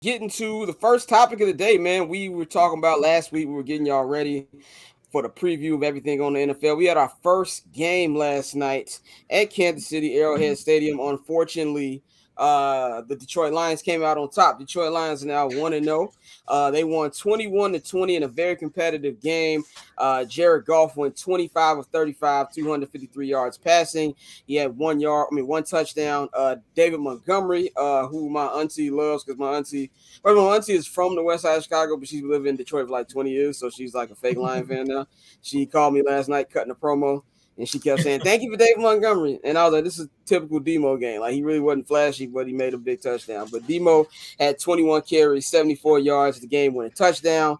getting to the first topic of the day, man. We were talking about last week. We were getting y'all ready for the preview of everything on the NFL. We had our first game last night at Kansas City Arrowhead Stadium. Unfortunately, the Detroit Lions came out on top. Detroit Lions are now 1-0. They won 21-20 in a very competitive game. Jared Goff went 25 of 35, 253 yards passing. He had one touchdown. David Montgomery, who my auntie loves, because my auntie is from the west side of Chicago, but she's lived in Detroit for like 20 years, so she's like a fake Lion fan now. She called me last night cutting a promo, and she kept saying, "Thank you for David Montgomery." And I was like, this is a typical Demo game. Like, he really wasn't flashy, but he made a big touchdown. But Demo had 21 carries, 74 yards, the game-winning touchdown.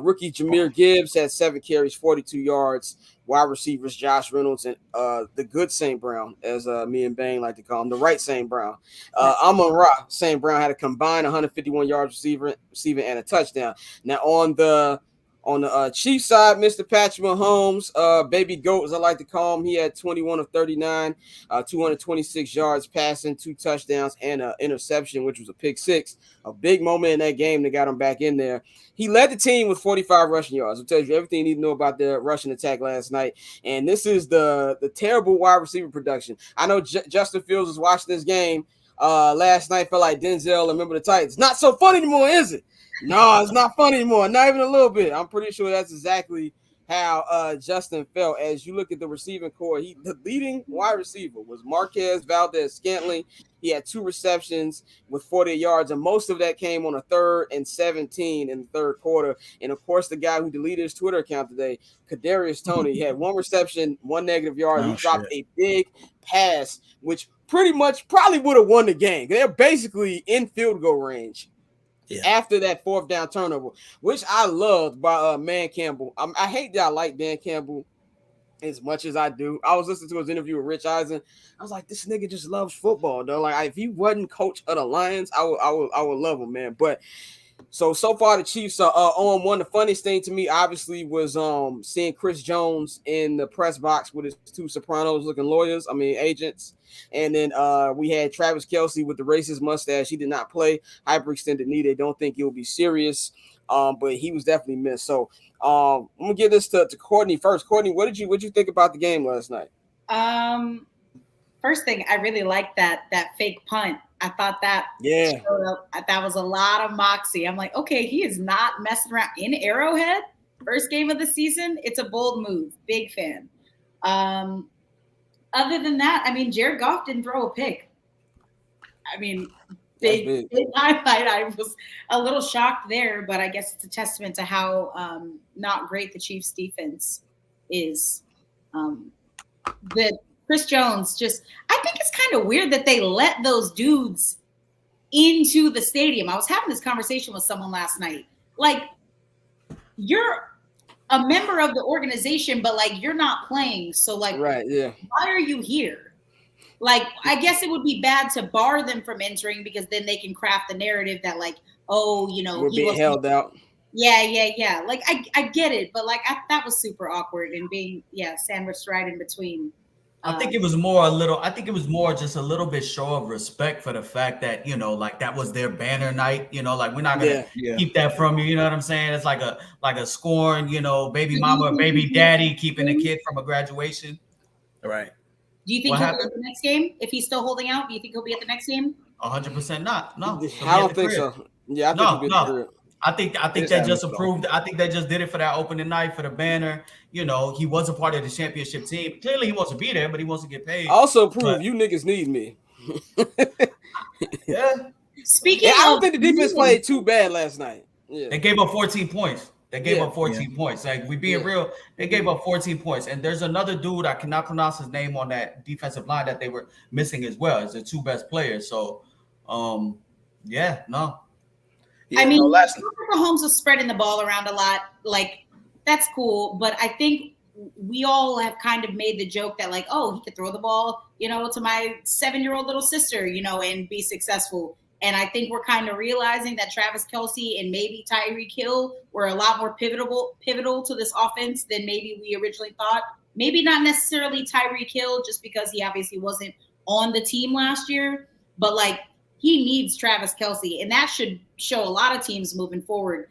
Rookie Jahmyr Gibbs had 7 carries, 42 yards. Wide receivers Josh Reynolds and the good St. Brown, as me and Bang like to call him, the right St. Brown. Amon-Ra St. Brown had a combined 151 yards receiving and a touchdown. Now on the Chiefs side, Mr. Patrick Mahomes, baby goat as I like to call him, he had 21 of 39, 226 yards passing, 2 touchdowns, and an interception, which was a pick six. A big moment in that game that got him back in there. He led the team with 45 rushing yards. It tells you everything you need to know about the rushing attack last night. And this is the terrible wide receiver production. I know Justin Fields was watching this game last night, felt like Denzel, remember the Titans. Not so fun anymore, is it? No, it's not fun anymore. Not even a little bit. I'm pretty sure that's exactly how Justin felt. As you look at the receiving core, the leading wide receiver was Marquez Valdez-Scantling. He had 2 receptions with 40 yards, and most of that came on a 3rd and 17 in the third quarter. And, of course, the guy who deleted his Twitter account today, Kadarius Toney, he had 1 reception, 1 negative yard. He dropped a big pass, which pretty much probably would have won the game. They're basically in field goal range. Yeah. After that 4th down turnover, which I loved by Man Campbell. I hate that I like Dan Campbell as much as I do. I was listening to his interview with Rich Eisen. I was like, this nigga just loves football, though. Like, if he wasn't coach of the Lions, I would love him, man. But so far the Chiefs are on one. The funniest thing to me, obviously, was seeing Chris Jones in the press box with his 2 Sopranos-looking agents. And then we had Travis Kelce with the racist mustache. He did not play. Hyperextended knee. They don't think he'll be serious, but he was definitely missed. So I'm gonna give this to Courtney first. Courtney, what did you think about the game last night? First thing, I really liked that fake punt. I thought that that was a lot of moxie. I'm like, okay, he is not messing around in Arrowhead. First game of the season. It's a bold move. Big fan. Other than that, I mean, Jared Goff didn't throw a pick. I mean, big highlight. I was a little shocked there, but I guess it's a testament to how not great the Chiefs defense is. That Chris Jones I think it's kind of weird that they let those dudes into the stadium. I was having this conversation with someone last night. Like, you're a member of the organization, but like you're not playing. So like, right, yeah. Why are you here? Like, I guess it would be bad to bar them from entering because then they can craft the narrative that like, oh, we're being held out. Yeah. Like I get it, but like that was super awkward and being sandwiched right in between. I think it was more just a little bit show of respect for the fact that, like that was their banner night, like we're not going to keep that from you. You know what I'm saying? It's like a scorn, baby mama or baby daddy keeping a kid from a graduation. Right. Do you think he'll be at the next game? If he's still holding out, do you think he'll be at the next game? 100% not. No. I don't think so. Yeah, I think he'll be at the crib. I think that just approved. I think they just did it for that opening night for the banner. He was a part of the championship team. Clearly, he wants to be there, but he wants to get paid. Also, prove you niggas need me. Yeah. Speaking, I don't think the defense played too bad last night. Yeah. They gave up 14 points. Points. Like, we being real, they gave up 14 points. And there's another dude, I cannot pronounce his name, on that defensive line that they were missing as well. It's the 2 best players. So, no. Yeah, I mean, Mahomes was spreading the ball around a lot. Like, that's cool. But I think we all have kind of made the joke that, like, oh, he could throw the ball, to my 7-year-old little sister, and be successful. And I think we're kind of realizing that Travis Kelce and maybe Tyreek Hill were a lot more pivotal to this offense than maybe we originally thought. Maybe not necessarily Tyreek Hill, just because he obviously wasn't on the team last year. But, like, he needs Travis Kelce, and that should show a lot of teams moving forward.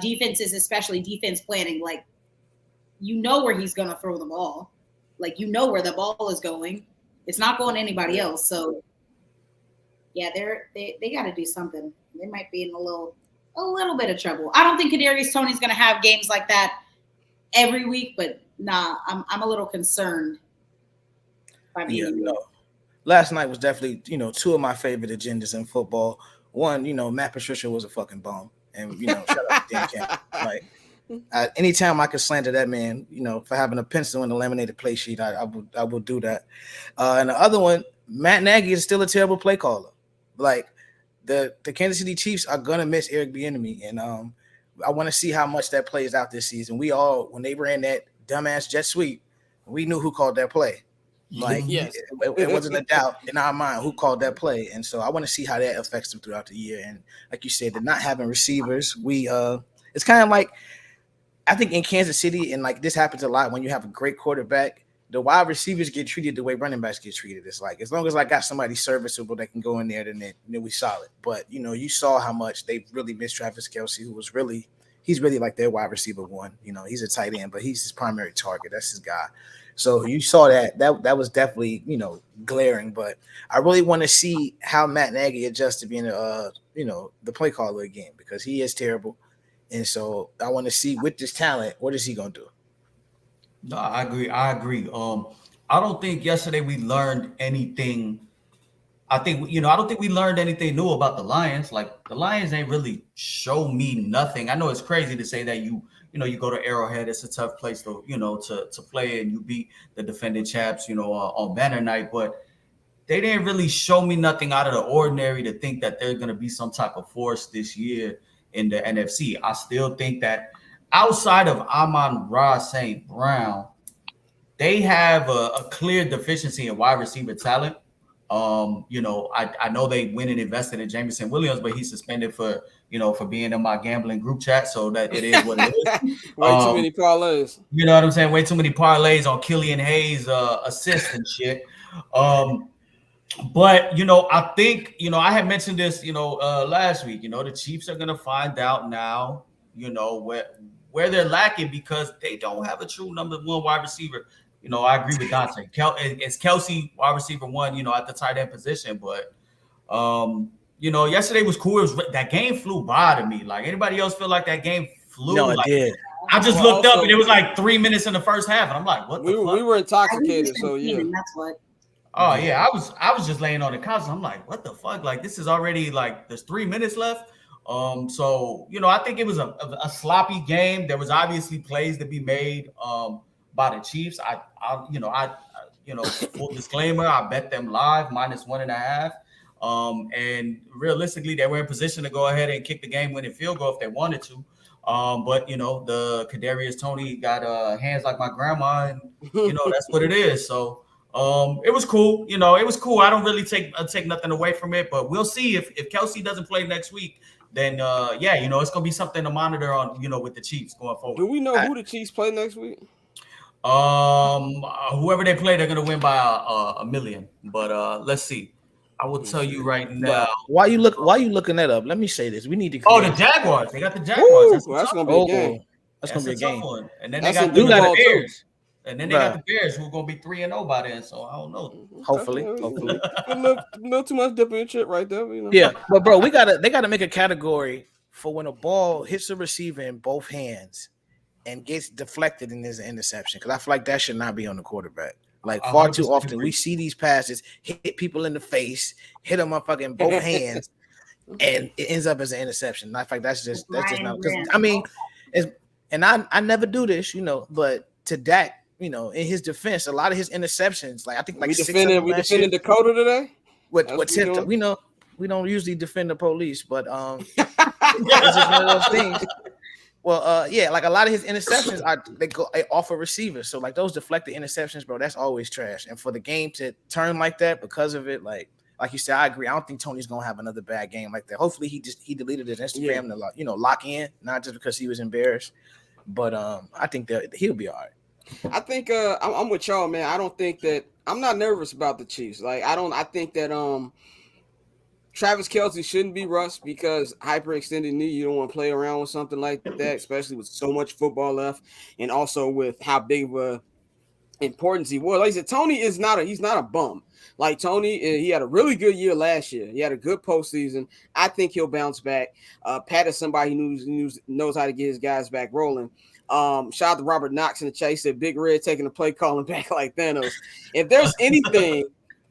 Defenses, especially defense planning, like you know where he's going to throw the ball, like you know where the ball is going. It's not going to anybody else. So yeah, they got to do something. They might be in a little bit of trouble. I don't think Kadarius Toney's going to have games like that every week, but nah, I'm a little concerned. Last night was definitely, two of my favorite agendas in football. One, Matt Patricia was a fucking bum, and shout out to Dan Campbell. Like, anytime I could slander that man, for having a pencil and a laminated play sheet, I will do that. And the other one, Matt Nagy is still a terrible play caller. Like, the Kansas City Chiefs are gonna miss Eric Bieniemy, and I want to see how much that plays out this season. We all, when they ran that dumbass jet sweep, we knew who called that play. Like, yes. it wasn't a doubt in our mind who called that play. And so I want to see how that affects them throughout the year. And like you said, they're not having receivers. It's kind of like, I think in Kansas City, and like this happens a lot when you have a great quarterback, the wide receivers get treated the way running backs get treated. It's like, as long as I got somebody serviceable that can go in there, then we solid. But, you saw how much they really missed Travis Kelce, who was he's really like their wide receiver one. He's a tight end, but he's his primary target. That's his guy. So you saw that was definitely, glaring. But I really want to see how Matt Nagy adjusts to being the play caller again, because he is terrible. And so I want to see, with this talent, what is he going to do? No, I agree. I don't think yesterday we learned anything. I don't think we learned anything new about the Lions. Like, the Lions ain't really show me nothing. I know it's crazy to say that you go to Arrowhead. It's a tough place to play, and you beat the defending champs, on banner night. But they didn't really show me nothing out of the ordinary to think that they're going to be some type of force this year in the NFC. I still think that outside of Amon-Ra St. Brown, they have a clear deficiency in wide receiver talent. I know they went and invested in Jameson Williams, but he's suspended for being in my gambling group chat. So that it is what it is. Way too many parlays. You know what I'm saying? Way too many parlays on Killian Hayes' assist and shit. But I think I had mentioned this last week. The Chiefs are gonna find out now. Where they're lacking, because they don't have a true number one wide receiver. I agree with Dante. It's Kelce, wide receiver one, at the tight end position. But, yesterday was cool. That game flew by to me. Like, anybody else feel like that game flew? No, it did. I just looked up, and it was like 3 minutes in the first half, and I'm like, what the fuck? We were intoxicated, so yeah. That's what. Oh, yeah. I was just laying on the couch, and I'm like, what the fuck? Like, this is already, like, there's 3 minutes left. So, I think it was a sloppy game. There was obviously plays to be made by the Chiefs. I full disclaimer, I bet them live -1.5. And realistically, they were in position to go ahead and kick the game-winning field goal if they wanted to. But the Kadarius Toney got hands like my grandma, and that's what it is. So it was cool. It was cool. I don't really take nothing away from it, but we'll see if Kelce doesn't play next week. Then it's gonna be something to monitor on, with the Chiefs going forward. Do we know who the Chiefs play next week? Whoever they play, they're gonna win by a million. But let's see. I will tell you right now. Why you looking that up? Let me say this. We need to. Oh, the Jaguars. They got the Jaguars. That's gonna be a game. That's gonna be a game. One. And then they got the Bears. And then they got the Bears, who are gonna be 3-0 by then. So I don't know. Hopefully. A little too much dipping chip right there. Yeah, but bro, they gotta make a category for when a ball hits a receiver in both hands and gets deflected and there's an interception. Because I feel like that should not be on the quarterback. Like, far too often we see these passes hit people in the face, hit them up fucking both hands, and it ends up as an interception. I think that's just not. I mean, and I never do this, but to Dak. In his defense, a lot of his interceptions, like I think, like we defended Dakota today. What we know, we don't usually defend the police, but it's just one of those things. Well, like a lot of his interceptions they go off a receiver. So like those deflected interceptions, bro, that's always trash. And for the game to turn like that because of it, like you said, I agree. I don't think Tony's gonna have another bad game like that. Hopefully he deleted his Instagram to lock in, not just because he was embarrassed. But I think that he'll be all right. I think I'm with y'all, man. I don't think that I'm not nervous about the Chiefs. Like I think that Travis Kelce shouldn't be rushed because hyperextended knee. You don't want to play around with something like that, especially with so much football left, and also with how big of a importance he was. Like I said, Tony is he's not a bum. Like Tony, he had a really good year last year. He had a good postseason. I think he'll bounce back. Pat is somebody who knows how to get his guys back rolling. Shout out to Robert Knox in the chat. He said Big Red taking the play calling back like Thanos. If there's anything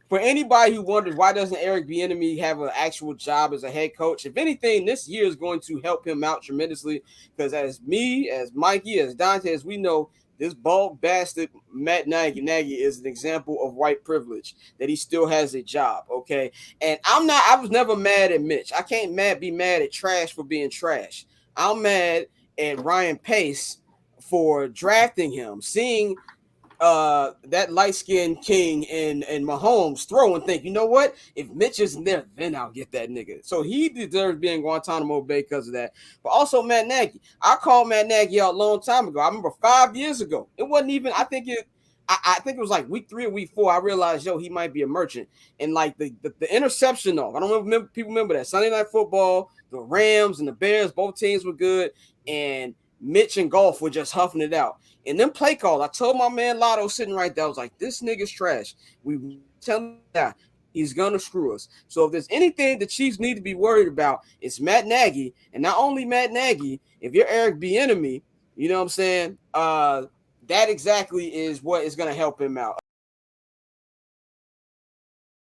for anybody who wonders why doesn't Eric Bieniemy have an actual job as a head coach, if anything, this year is going to help him out tremendously because as me, as Mikey, as Dante, as we know, this bald bastard Matt Nagy is an example of white privilege that he still has a job, okay? And I was never mad at Mitch. I can't be mad at trash for being trash. I'm mad at Ryan Pace for drafting him, seeing that light-skinned king and Mahomes throw and think, you know what? If Mitch isn't there, then I'll get that nigga. So he deserves being Guantanamo Bay because of that. But also Matt Nagy. I called Matt Nagy out a long time ago. I remember 5 years ago. It wasn't even, I think it was like week 3 or week 4. I realized, he might be a merchant. And like the interception off. I don't remember people remember that. Sunday Night Football, the Rams and the Bears, both teams were good. And Mitch and Golf were just huffing it out. And then play call, I told my man Lotto sitting right there, I was like, this nigga's trash. We tell him that he's gonna screw us. So if there's anything the Chiefs need to be worried about, it's Matt Nagy. And not only Matt Nagy, if you're Eric Bieniemy, you know what I'm saying? That exactly is what is gonna help him out.